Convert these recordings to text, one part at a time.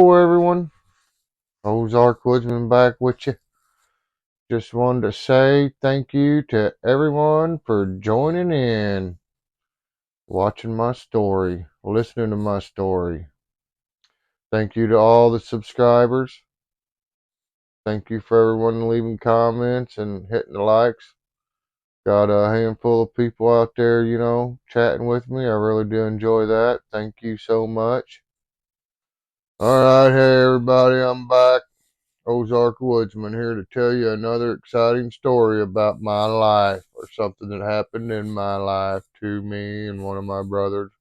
Hello, everyone. Ozark Woodsman back with you. Just wanted to say thank you to everyone for joining in, watching my story, listening to my story. Thank you to all the subscribers. Thank you for everyone leaving comments and hitting the likes. Got a handful of people out there, chatting with me. I really do enjoy that. Thank you so much. All right, hey everybody, I'm back. Ozark Woodsman here to tell you another exciting story about my life or something that happened in my life to me and one of my brothers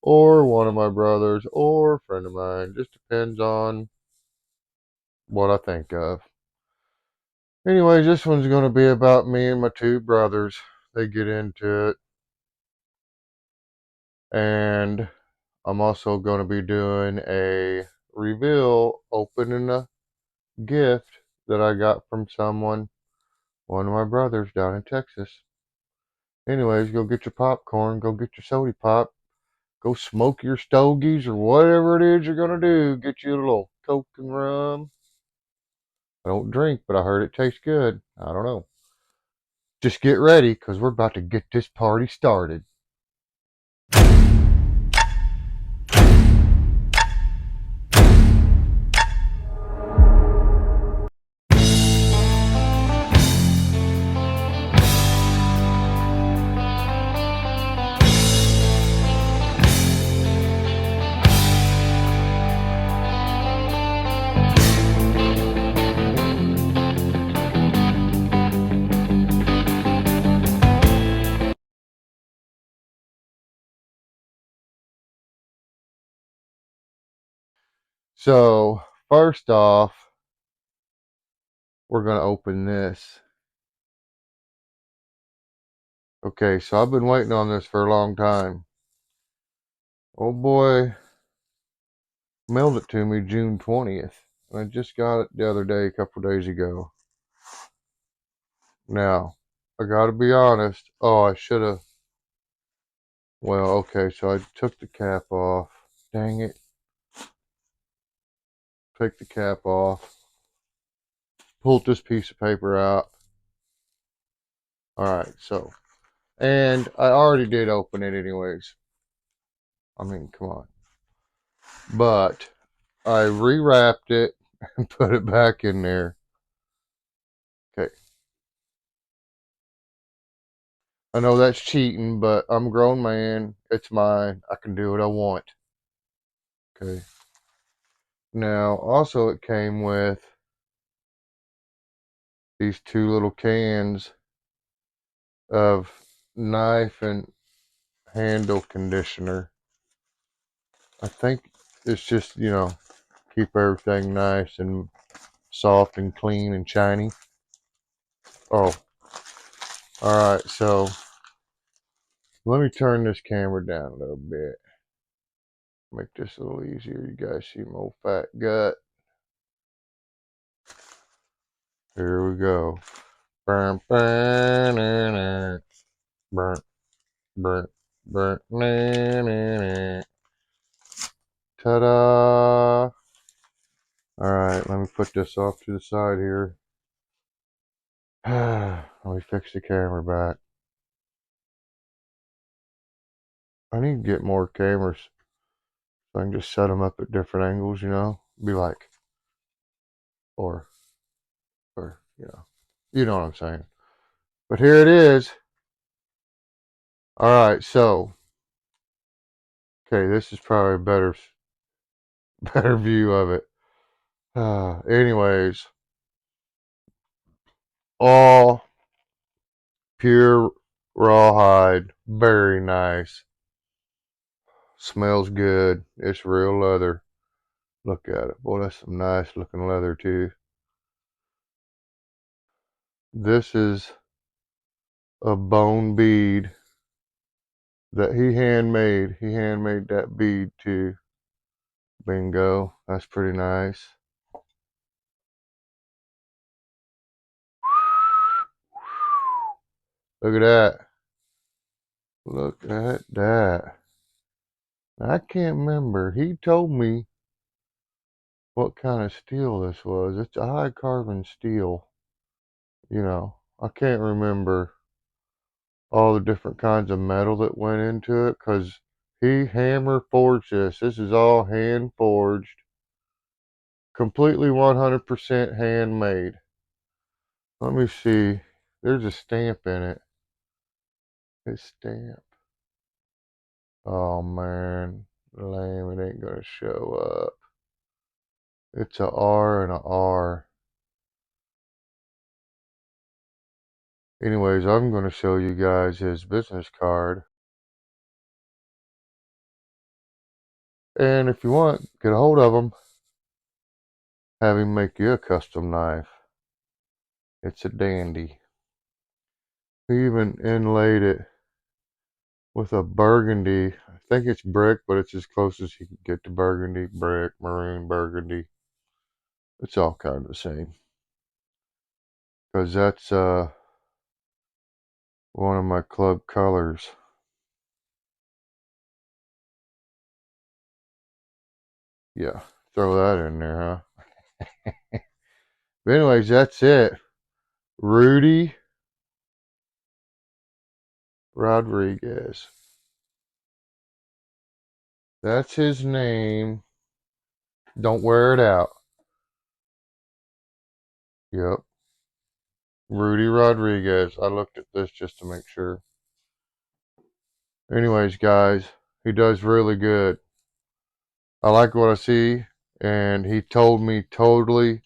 or a friend of mine. Just depends on what I think of. Anyways, this one's going to be about me and my two brothers. They get into it. And I'm also going to be doing a reveal, opening a gift that I got from one of my brothers down in Texas. Anyways, go get your popcorn, go get your soda pop, go smoke your stogies or whatever it is you're gonna do. Get you a little Coke and rum. I don't drink, but I heard it tastes good. I don't know. Just get ready, because we're about to get this party started. So, first off, we're gonna open this. Okay, so I've been waiting on this for a long time. Oh boy, mailed it to me June 20th. And I just got it the other day, a couple days ago. Now, I gotta be honest. Oh, I should have. Well, okay, so I took the cap off. Dang it. Take the cap off. Pulled this piece of paper out. Alright, so. And I already did open it anyways. I mean, come on. But I rewrapped it and put it back in there. Okay. I know that's cheating, but I'm a grown man. It's mine. I can do what I want. Okay. Now, also it came with these two little cans of knife and handle conditioner. I think it's just, keep everything nice and soft and clean and shiny. Oh, all right. So let me turn this camera down a little bit. Make this a little easier. You guys see my old fat gut. Here we go. Burn, burn, burn, burn, burn, burn. Ta-da! All right, let me put this off to the side here. Let me fix the camera back. I need to get more cameras so I can just set them up at different angles, Be like, or, you know what I'm saying. But here it is. All right, so, okay, this is probably a better view of it. Anyways, all pure rawhide, very nice. Smells good. It's real leather. Look at it. Boy, that's some nice looking leather too. This is a bone bead that he handmade. He handmade that bead too. Bingo. That's pretty nice. Look at that. Look at that. I can't remember. He told me what kind of steel this was. It's a high carbon steel. I can't remember all the different kinds of metal that went into it because he hammer forged this. This is all hand forged, completely 100% handmade. Let me see. There's a stamp in it. His stamp. Oh man, lame. It ain't gonna show up. It's a R and a R. Anyways, I'm gonna show you guys his business card. And if you want, get a hold of him. Have him make you a custom knife. It's a dandy. He even inlaid it with a burgundy. I think it's brick, but it's as close as you can get to burgundy. Brick, maroon, burgundy. It's all kind of the same. Because that's one of my club colors. Yeah, throw that in there, huh? But anyways, that's it. Rudy Rodriguez. That's his name. Don't wear it out. Yep. Rudy Rodriguez. I looked at this just to make sure. Anyways, guys, he does really good. I like what I see, and he told me totally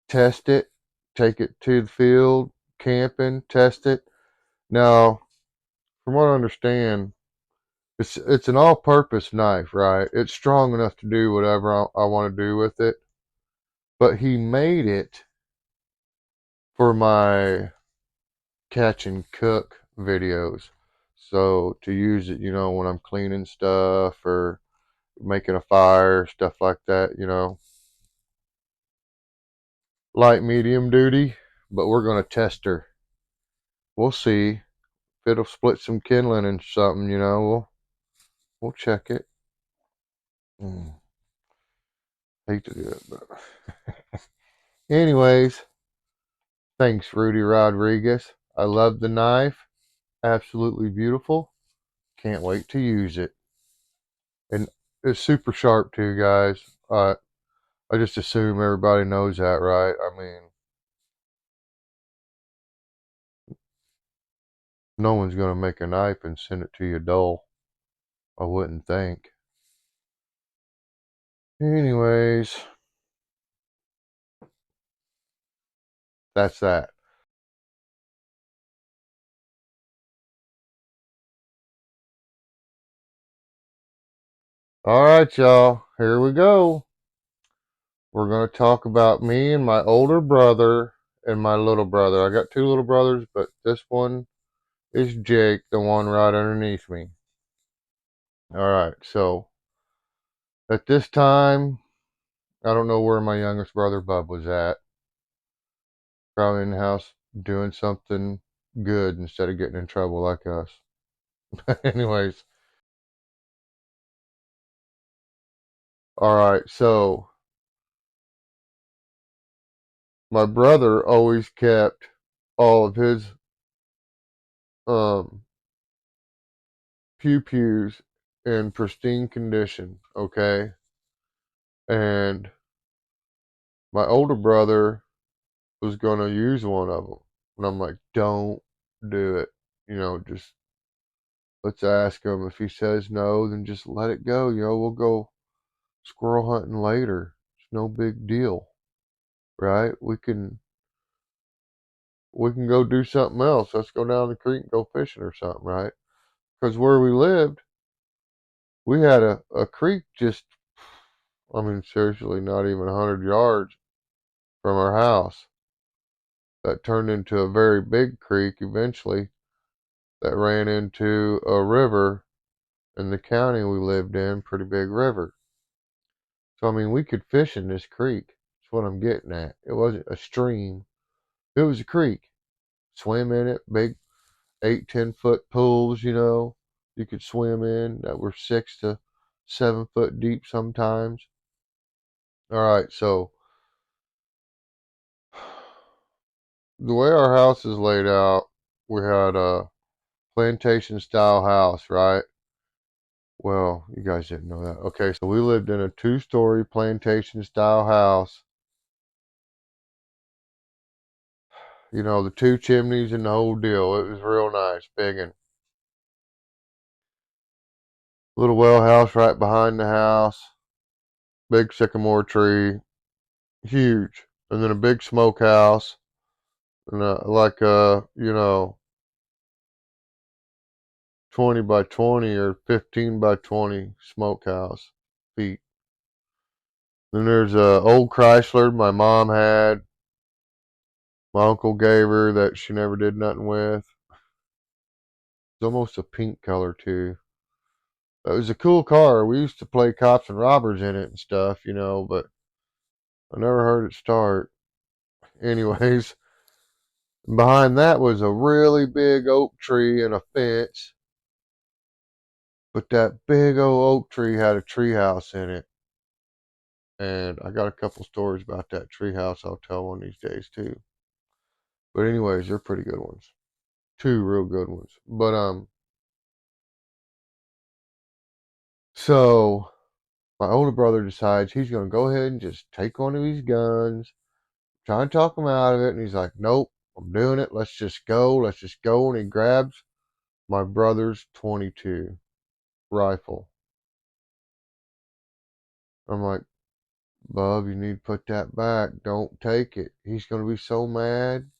test it, take it to the field, camping, test it. Now, from what I understand, it's an all-purpose knife, right? It's strong enough to do whatever I want to do with it. But he made it for my catch and cook videos. So to use it, when I'm cleaning stuff or making a fire, stuff like that. Light medium duty, but we're going to test her. We'll see if it'll split some kindling and something. We'll check it. Hate to do it, but anyways, thanks, Rudy Rodriguez. I love the knife. Absolutely beautiful. Can't wait to use it. And it's super sharp too, guys. I just assume everybody knows that, right? I mean, no one's gonna make a knife and send it to you dull. I wouldn't think. Anyways, that's that. All right, y'all. Here we go. We're gonna talk about me and my older brother and my little brother. I got two little brothers, but this one is Jake, the one right underneath me. All right. So at this time, I don't know where my youngest brother Bub was at. Probably in the house doing something good instead of getting in trouble like us. Anyways, all right. So my brother always kept all of his um, pew pews in pristine condition. Okay, and my older brother was gonna use one of them, and I'm like, don't do it. Just let's ask him. If he says no, then just let it go. We'll go squirrel hunting later. It's no big deal, right? We can go do something else. Let's go down the creek and go fishing or something, right? Because where we lived, we had a creek just, I mean, seriously, not even 100 yards from our house that turned into a very big creek eventually that ran into a river in the county we lived in, pretty big river. So, I mean, we could fish in this creek. That's what I'm getting at. It wasn't a stream, it was a creek. Swim in it, big 8, 10 foot pools, you could swim in that were 6 to 7 foot deep sometimes. All right, so the way our house is laid out, we had a plantation style house, right? Well, you guys didn't know that. Okay, so we lived in a 2-story plantation style house. You know, the 2 chimneys and the whole deal. It was real nice, big and little well house right behind the house. Big sycamore tree, huge. And then a big smokehouse and like you know, 20 by 20 or 15 by 20 smokehouse feet. Then there's a old Chrysler my mom had. My uncle gave her that she never did nothing with. It's almost a pink color too. It was a cool car. We used to play cops and robbers in it and stuff, you know, but I never heard it start. Anyways, behind that was a really big oak tree and a fence. But that big old oak tree had a tree house in it. And I got a couple stories about that tree house I'll tell one of these days too. But anyways, they're pretty good ones. 2 real good ones. But so my older brother decides he's gonna go ahead and just take one of these guns, try and talk him out of it, and he's like, "Nope, I'm doing it. Let's just go. Let's just go." And he grabs my brother's 22 rifle. I'm like, "Bub, you need to put that back. Don't take it. He's gonna be so mad.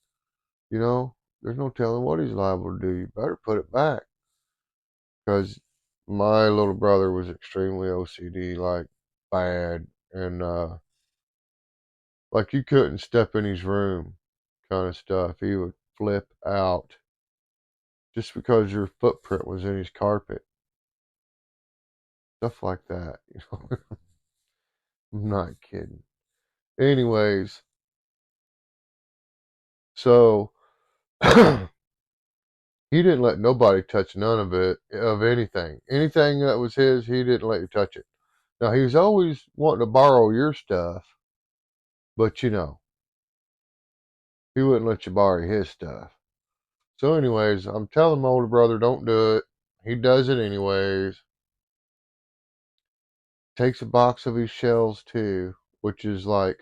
You know, there's no telling what he's liable to do. You better put it back." Because my little brother was extremely OCD, like bad, and like you couldn't step in his room, kind of stuff. He would flip out just because your footprint was in his carpet, stuff like that. You know, I'm not kidding. Anyways, so he didn't let nobody touch none of it, of anything. Anything that was his, he didn't let you touch it. Now, he was always wanting to borrow your stuff, but you know, he wouldn't let you borrow his stuff. So, anyways, I'm telling my older brother, don't do it. He does it anyways. Takes a box of his shells too, which is like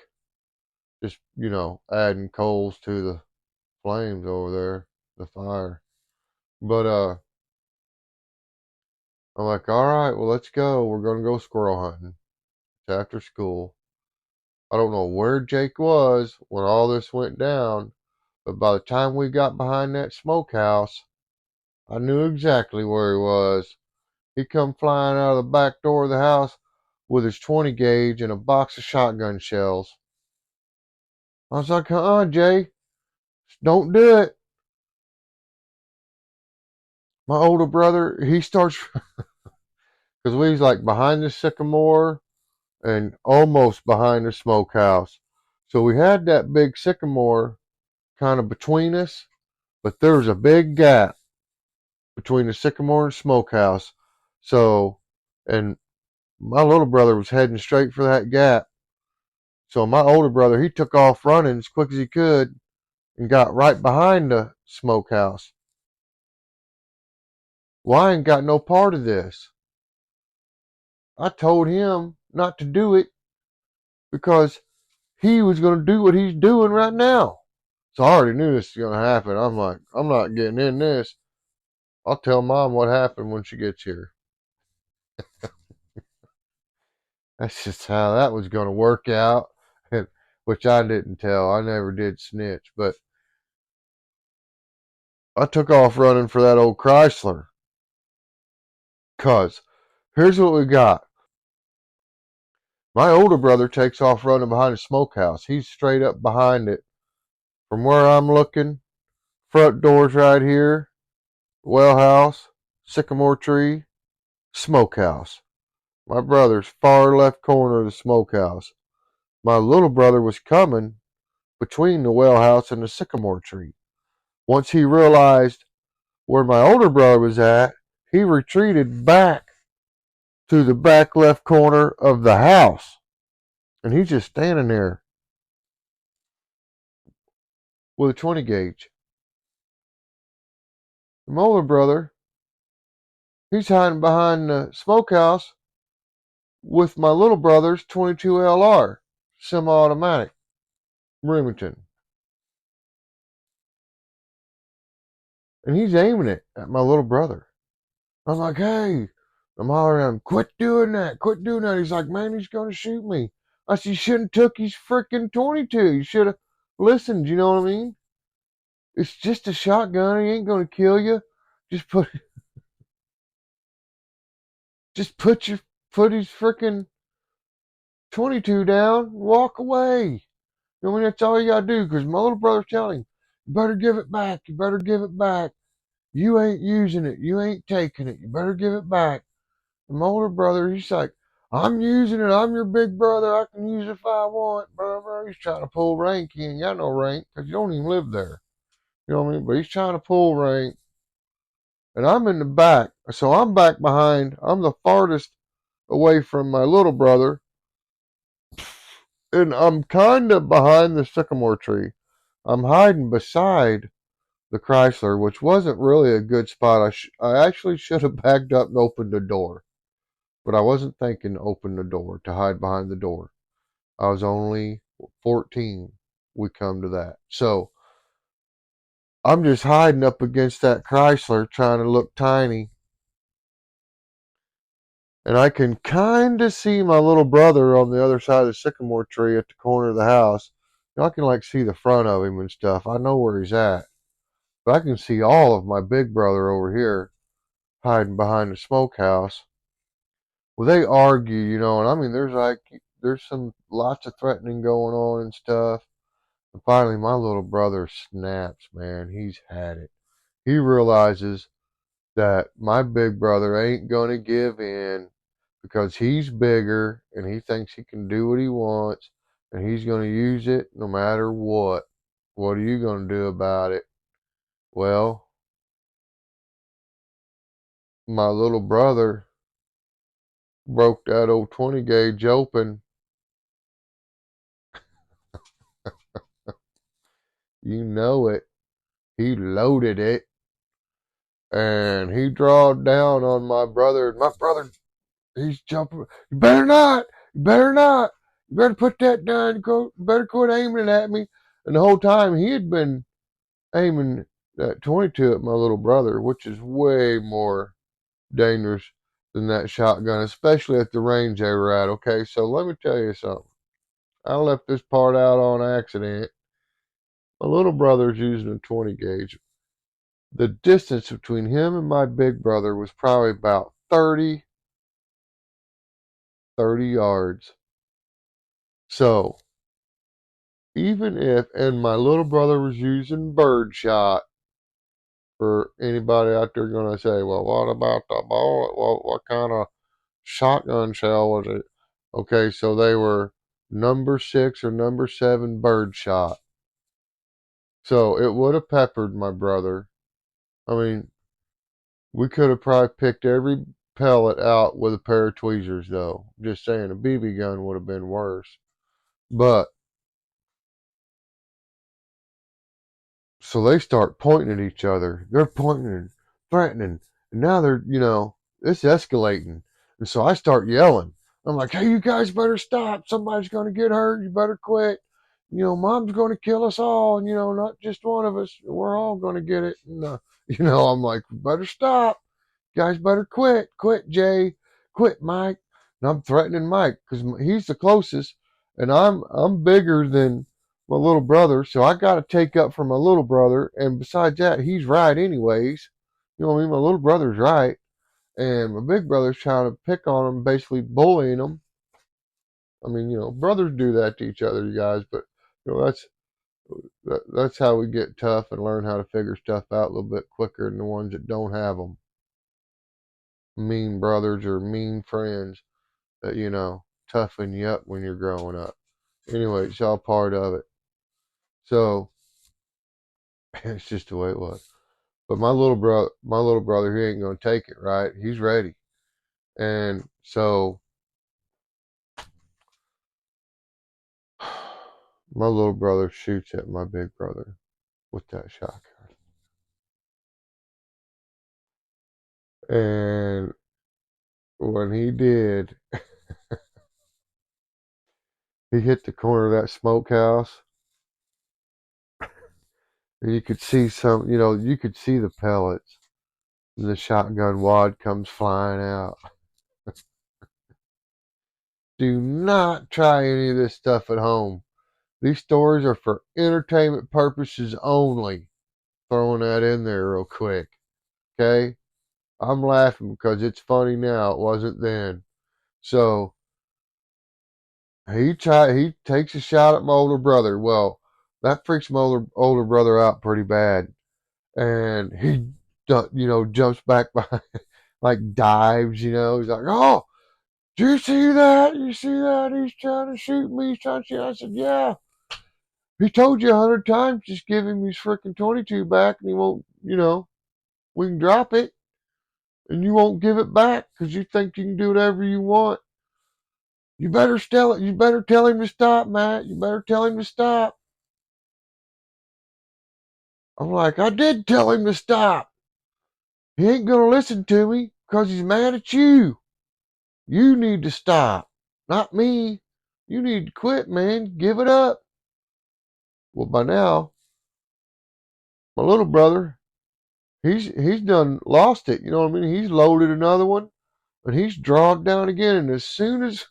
just, you know, adding coals to the flames over there, the fire. But I'm like, all right, well, let's go. We're gonna go squirrel hunting. It's after school. I don't know where Jake was when all this went down, but by the time we got behind that smokehouse, I knew exactly where he was. He come flying out of the back door of the house with his 20 gauge and a box of shotgun shells. I was like, Jay, don't do it. My older brother, he starts, because we was like behind the sycamore and almost behind the smokehouse. So we had that big sycamore kind of between us, but there was a big gap between the sycamore and smokehouse. So, and my little brother was heading straight for that gap. So my older brother, he took off running as quick as he could and got right behind the smokehouse. Well, I ain't got no part of this. I told him not to do it because he was going to do what he's doing right now. So I already knew this was going to happen. I'm like, I'm not getting in this. I'll tell mom what happened when she gets here. That's just how that was going to work out, which I didn't tell. I never did snitch, but I took off running for that old Chrysler. Because here's what we got. My older brother takes off running behind the smokehouse. He's straight up behind it. From where I'm looking, front door's right here, well house, sycamore tree, smokehouse. My brother's far left corner of the smokehouse. My little brother was coming between the well house and the sycamore tree. Once he realized where my older brother was at, he retreated back to the back left corner of the house. And he's just standing there with a 20 gauge. And my older brother, he's hiding behind the smokehouse with my little brother's 22 LR semi-automatic Remington. And he's aiming it at my little brother. I'm like, hey, I'm hollering at him, quit doing that, quit doing that. He's like, man, he's going to shoot me. I said, you shouldn't took his freaking 22. You should have listened, you know what I mean? It's just a shotgun. He ain't going to kill you. Just put, just put his freaking 22 down, walk away. I mean, that's all you got to do, because my little brother's telling him, you better give it back. You better give it back. You ain't using it. You ain't taking it. You better give it back. And my older brother, he's like, I'm using it. I'm your big brother. I can use it if I want. Blah, blah. He's trying to pull rank. He ain't got no rank because you don't even live there. You know what I mean? But he's trying to pull rank. And I'm in the back. So I'm back behind. I'm the farthest away from my little brother. And I'm kind of behind the sycamore tree. I'm hiding beside the Chrysler, which wasn't really a good spot. I actually should have backed up and opened the door. But I wasn't thinking to open the door, to hide behind the door. I was only 14. We come to that. So I'm just hiding up against that Chrysler trying to look tiny. And I can kind of see my little brother on the other side of the sycamore tree at the corner of the house. I can like see the front of him and stuff. I know where he's at. But I can see all of my big brother over here hiding behind the smokehouse. Well, they argue, and I mean, there's some lots of threatening going on and stuff. And finally, my little brother snaps, man. He's had it. He realizes that my big brother ain't going to give in because he's bigger and he thinks he can do what he wants and he's going to use it no matter what. What are you going to do about it? Well, my little brother broke that old 20 gauge open. You know it. He loaded it and he drawed down on my brother. My brother, he's jumping. You better not. You better not. You better put that down. You better quit aiming at me. And the whole time he had been aiming that 22 at my little brother, which is way more dangerous than that shotgun, especially at the range they were at. Okay, so let me tell you something. I left this part out on accident. My little brother's using a 20 gauge. The distance between him and my big brother was probably about 30 yards. So, even if, and my little brother was using birdshot, for anybody out there going to say, well, what about the bullet? What kind of shotgun shell was it? Okay, so they were number 6 or number 7 birdshot. So it would have peppered my brother. I mean, we could have probably picked every pellet out with a pair of tweezers, though. Just saying, a BB gun would have been worse. But so they start pointing at each other. They're pointing and threatening. And now it's escalating. And so I start yelling. I'm like, hey, you guys better stop. Somebody's going to get hurt. You better quit. Mom's going to kill us all. And, not just one of us. We're all going to get it. And, I'm like, better stop. Guys better quit. Quit, Jay. Quit, Mike. And I'm threatening Mike because he's the closest. And I'm bigger than my little brother, so I got to take up for my little brother. And besides that, he's right anyways. You know what I mean? My little brother's right, and my big brother's trying to pick on him, basically bullying him. I mean, brothers do that to each other, you guys. But that's how we get tough and learn how to figure stuff out a little bit quicker than the ones that don't have them. Mean brothers or mean friends that toughen you up when you're growing up. Anyway, it's all part of it. So it's just the way it was. But my little brother, he ain't gonna take it, right? He's ready. And so My little brother shoots at my big brother with that shotgun. And when he did, he hit the corner of that smokehouse. And you could see you could see the pellets. And the shotgun wad comes flying out. Do not try any of this stuff at home. These stories are for entertainment purposes only. Throwing that in there real quick. Okay? I'm laughing because it's funny now. It wasn't then. So he takes a shot at my older brother. Well, that freaks my older brother out pretty bad. And he jumps back behind, like dives, he's like, "Oh, do you see that? You see that? He's trying to shoot me. He's trying to shoot." I said, "Yeah. He told you 100 times, just give him his freaking 22 back and he won't, we can drop it and you won't give it back because you think you can do whatever you want. You better tell it. You better tell him to stop, Matt. You better tell him to stop." I'm like, "I did tell him to stop. He ain't going to listen to me because he's mad at you. You need to stop, not me. You need to quit, man. Give it up." Well, by now, my little brother, he's done lost it. You know what I mean? He's loaded another one and he's drawed down again. And as soon as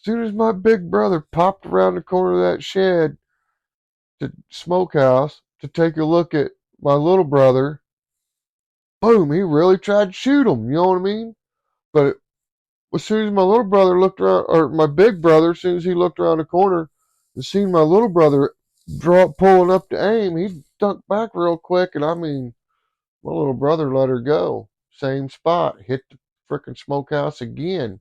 my big brother popped around the corner of that shed to smokehouse to take a look at my little brother, boom, he really tried to shoot him. You know what I mean? But as soon as my little brother looked around, or my big brother, as soon as he looked around the corner and seen my little brother pulling up to aim, he ducked back real quick. And I mean, my little brother let her go. Same spot, hit the frickin' smokehouse again.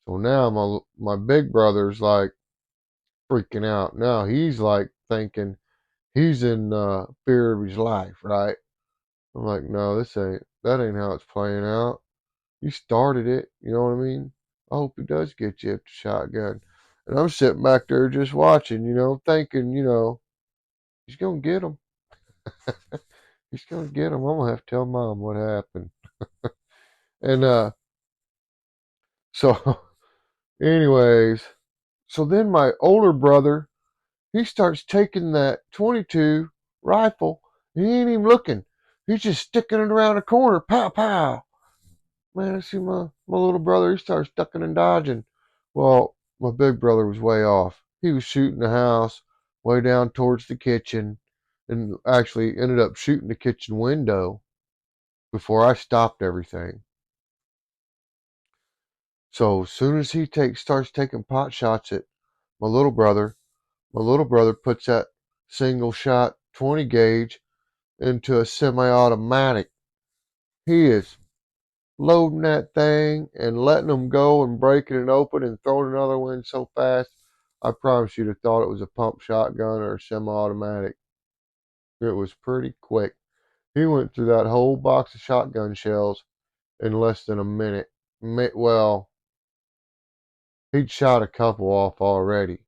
So now my big brother's like freaking out. Now he's like thinking he's in fear of his life, right? I'm like, "No, that ain't how it's playing out. You started it, you know what I mean? I hope he does get you with the shotgun." And I'm sitting back there just watching, thinking, he's gonna get him. He's gonna get him. I'm gonna have to tell mom what happened. And so, anyways, so then my older brother, he starts taking that 22 rifle. And he ain't even looking. He's just sticking it around the corner. Pow, pow. Man, I see my little brother. He starts ducking and dodging. Well, my big brother was way off. He was shooting the house way down towards the kitchen and actually ended up shooting the kitchen window before I stopped everything. So as soon as he starts taking pot shots at my little brother, my little brother puts that single shot 20 gauge into a semi-automatic. He is loading that thing and letting them go and breaking it open and throwing another one in so fast. I promise you'd have thought it was a pump shotgun or a semi-automatic. It was pretty quick. He went through that whole box of shotgun shells in less than a minute. Well, he'd shot a couple off already.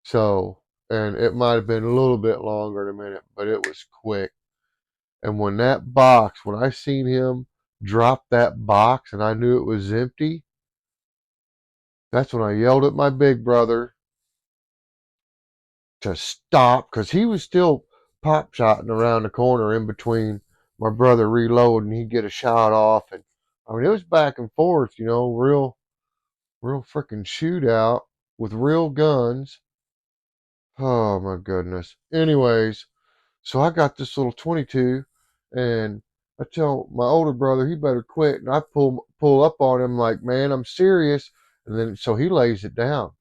So, and it might have been a little bit longer in a minute, but it was quick. And when I seen him drop that box and I knew it was empty, that's when I yelled at my big brother to stop because he was still pop shotting around the corner in between my brother reloading. He'd get a shot off, and I mean it was back and forth, real freaking shootout with real guns. Oh my goodness. Anyways, so I got this little 22, and I tell my older brother he better quit, and I pull up on him like, "Man, I'm serious," and then so he lays it down.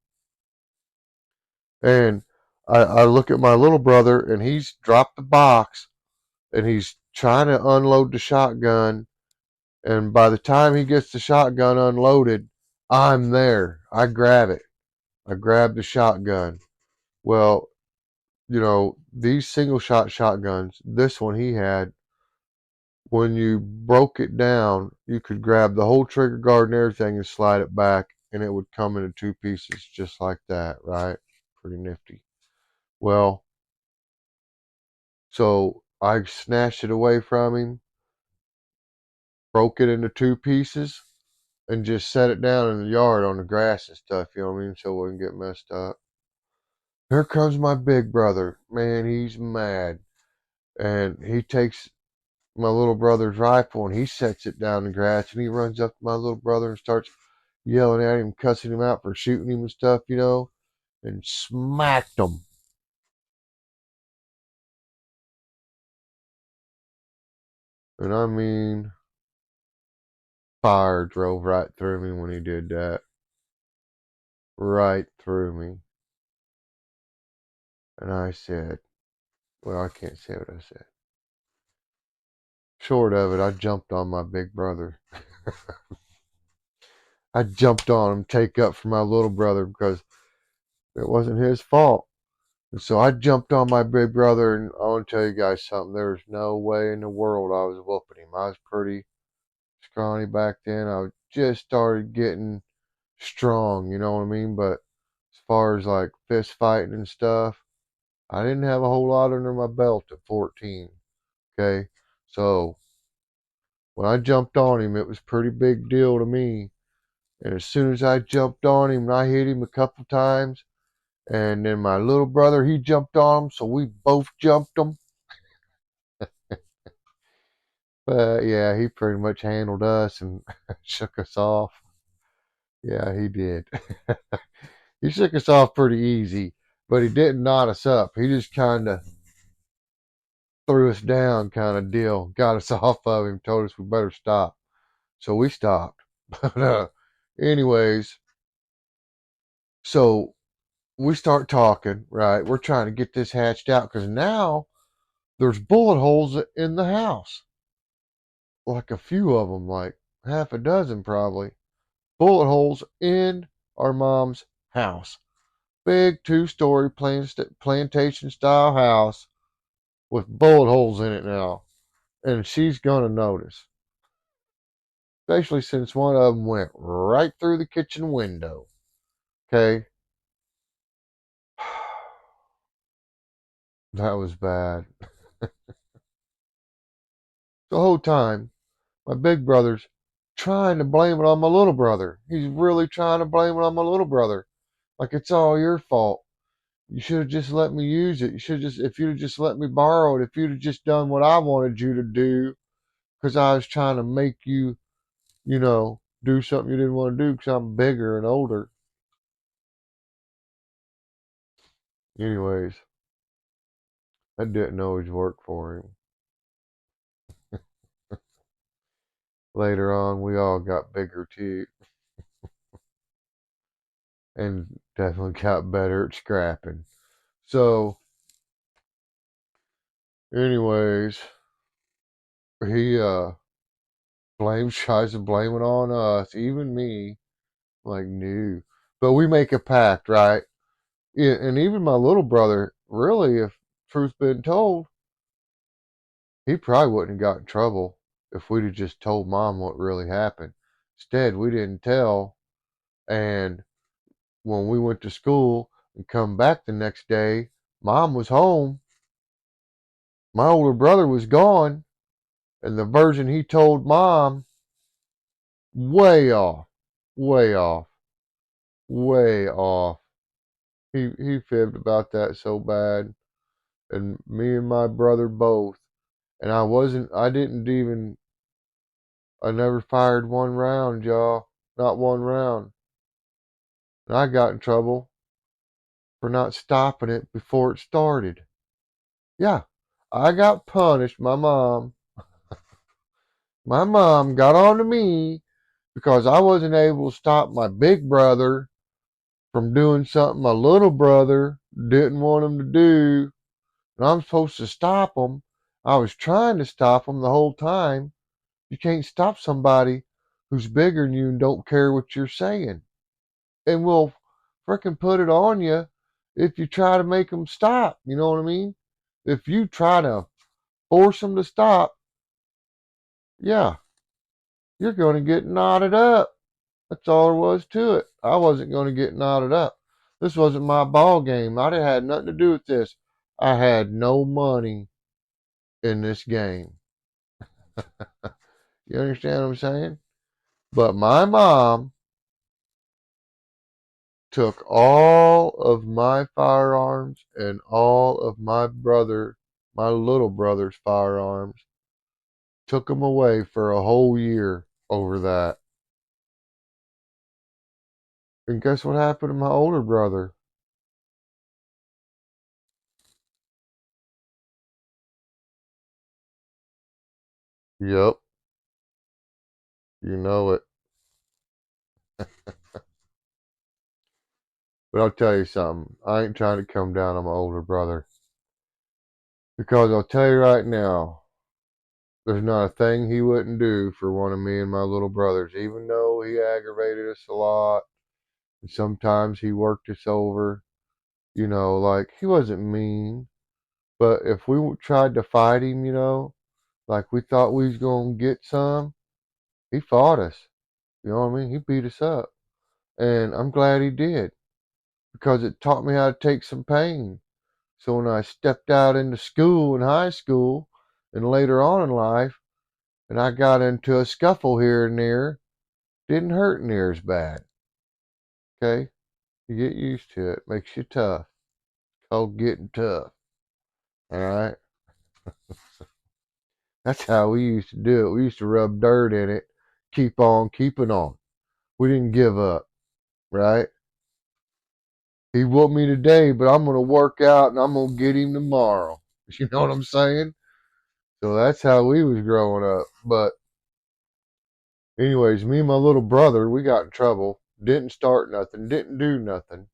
And I look at my little brother, and he's dropped the box, and he's trying to unload the shotgun. And by the time he gets the shotgun unloaded, I'm there. I grab it. I grab the shotgun. Well, these single shot shotguns, this one he had, when you broke it down, you could grab the whole trigger guard and everything and slide it back, and it would come into two pieces just like that, right? pretty nifty. Well, so I snatched it away from him, broke it into two pieces, and just set it down in the yard on the grass and stuff, you know what I mean, so it wouldn't get messed up. Here comes my big brother. Man, he's mad. And he takes my little brother's rifle and he sets it down in the grass and he runs up to my little brother and starts yelling at him, cussing him out for shooting him and stuff, you know, and smacked him. And I mean, fire drove right through me when he did that. Right through me. And I said, well, I can't say what I said. Short of it, I jumped on my big brother. I jumped on him, take up for my little brother because it wasn't his fault. And so I jumped on my big brother, and I want to tell you guys something. There's no way in the world I was whooping him. I was pretty scrawny back then. I just started getting strong, you know what I mean? But as far as like fist fighting and stuff, I didn't have a whole lot under my belt at 14. Okay, so when I jumped on him, it was a pretty big deal to me. And as soon as I jumped on him, and I hit him a couple times, and then my little brother, he jumped on him, so we both jumped him. But yeah, he pretty much handled us and shook us off. Yeah, he did. He shook us off pretty easy, but he didn't knot us up. He just kind of threw us down, kind of deal. Got us off of him, told us we better stop. So we stopped. But anyways, so we start talking, right? We're trying to get this hatched out because now there's bullet holes in the house. Like a few of them, like half a dozen probably. Bullet holes in our mom's house. Big 2-story plantation style house with bullet holes in it now. And she's going to notice. Especially since one of them went right through the kitchen window. Okay? That was bad. The whole time, my big brother's trying to blame it on my little brother. He's really trying to blame it on my little brother. Like it's all your fault. You should have just let me use it. You should have just, if you'd have just let me borrow it, if you'd have just done what I wanted you to do, because I was trying to make you, you know, do something you didn't want to do because I'm bigger and older. Anyways, that didn't always work for him. Later on, we all got bigger too, and definitely got better at scrapping. So, anyways, he tries to blame it on us, even me. Like, no. But we make a pact, right? Yeah, and even my little brother, really, if truth been told, he probably wouldn't have got in trouble if we'd have just told mom what really happened. Instead, we didn't tell, and when we went to school and come back the next day, mom was home. My older brother was gone, and the version he told mom, way off, way off, way off. He fibbed about that so bad, and me and my brother both. And I didn't even, I never fired one round, y'all. Not one round. And I got in trouble for not stopping it before it started. Yeah, I got punished. My mom got on to me because I wasn't able to stop my big brother from doing something my little brother didn't want him to do. And I'm supposed to stop him. I was trying to stop him the whole time. You can't stop somebody who's bigger than you and don't care what you're saying. And will frickin' put it on you if you try to make them stop. You know what I mean? If you try to force them to stop, yeah, you're going to get knotted up. That's all there was to it. I wasn't going to get knotted up. This wasn't my ball game. I didn't had nothing to do with this. I had no money in this game. You understand what I'm saying? But my mom took all of my firearms and all of my little brother's firearms, took them away for a whole year over that. And guess what happened to my older brother? Yep, you know it. But I'll tell you something. I ain't trying to come down on my older brother. Because I'll tell you right now, there's not a thing he wouldn't do for one of me and my little brothers, even though he aggravated us a lot. And sometimes he worked us over. Like he wasn't mean, but if we tried to fight him, like we thought we was going to get some, he fought us. You know what I mean? He beat us up. And I'm glad he did because it taught me how to take some pain. So when I stepped out into school and high school and later on in life, and I got into a scuffle here and there, didn't hurt near as bad. Okay? You get used to it. Makes you tough. It's called getting tough. Alright? That's how we used to do it. We used to rub dirt in it, keep on keeping on. We didn't give up, right? He whooped me today, but I'm going to work out and I'm going to get him tomorrow. You know what I'm saying? So that's how we was growing up. But anyways, me and my little brother, we got in trouble. Didn't start nothing, didn't do nothing.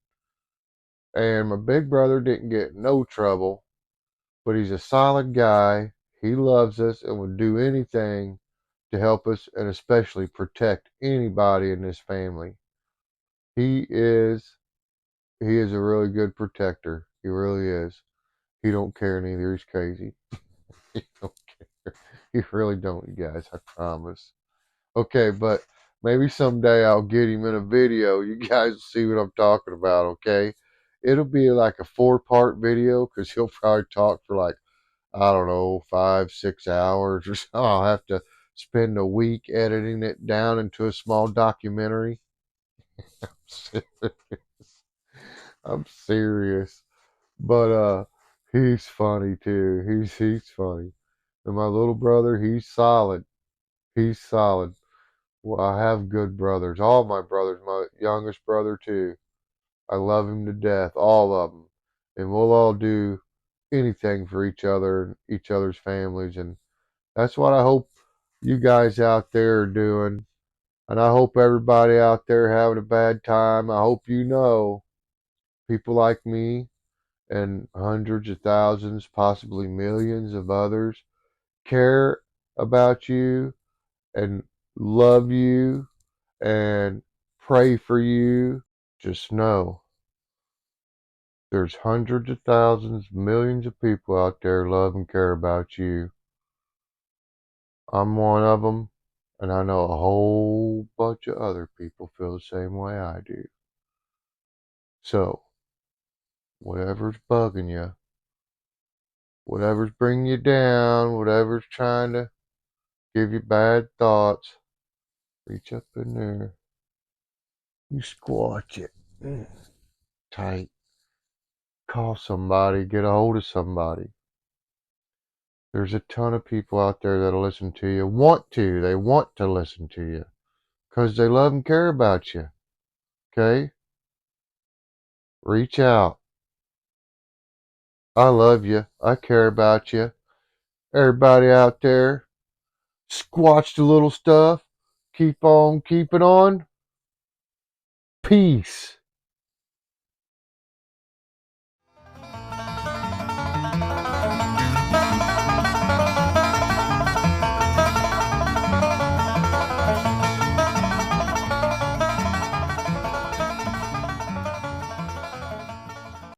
And my big brother didn't get no trouble, but he's a solid guy. He loves us and would do anything to help us and especially protect anybody in this family. He is he is a really good protector. He really is. He don't care neither. He's crazy. He don't care. He really don't, you guys. I promise. Okay, but maybe someday I'll get him in a video. You guys will see what I'm talking about, okay? It'll be like a 4-part video because he'll probably talk for like, I don't know, 5, 6 hours or so. I'll have to spend a week editing it down into a small documentary. I'm serious. But he's funny too. He's funny. And my little brother, he's solid. He's solid. Well, I have good brothers. All my brothers, my youngest brother too. I love him to death, all of them. And we'll all do anything for each other and each other's families. And that's what I hope you guys out there are doing. And I hope everybody out there having a bad time. I hope you know people like me and hundreds of thousands, possibly millions of others care about you and love you and pray for you. Just know there's hundreds of thousands, millions of people out there love and care about you. I'm one of them, and I know a whole bunch of other people feel the same way I do. So, whatever's bugging you, whatever's bringing you down, whatever's trying to give you bad thoughts, reach up in there, you squatch it tight, call somebody, get a hold of somebody. There's a ton of people out there that'll listen to you, they want to listen to you because they love and care about you. Okay? Reach out. I love you. I care about you. Everybody out there, squatch the little stuff. Keep on keeping on. Peace.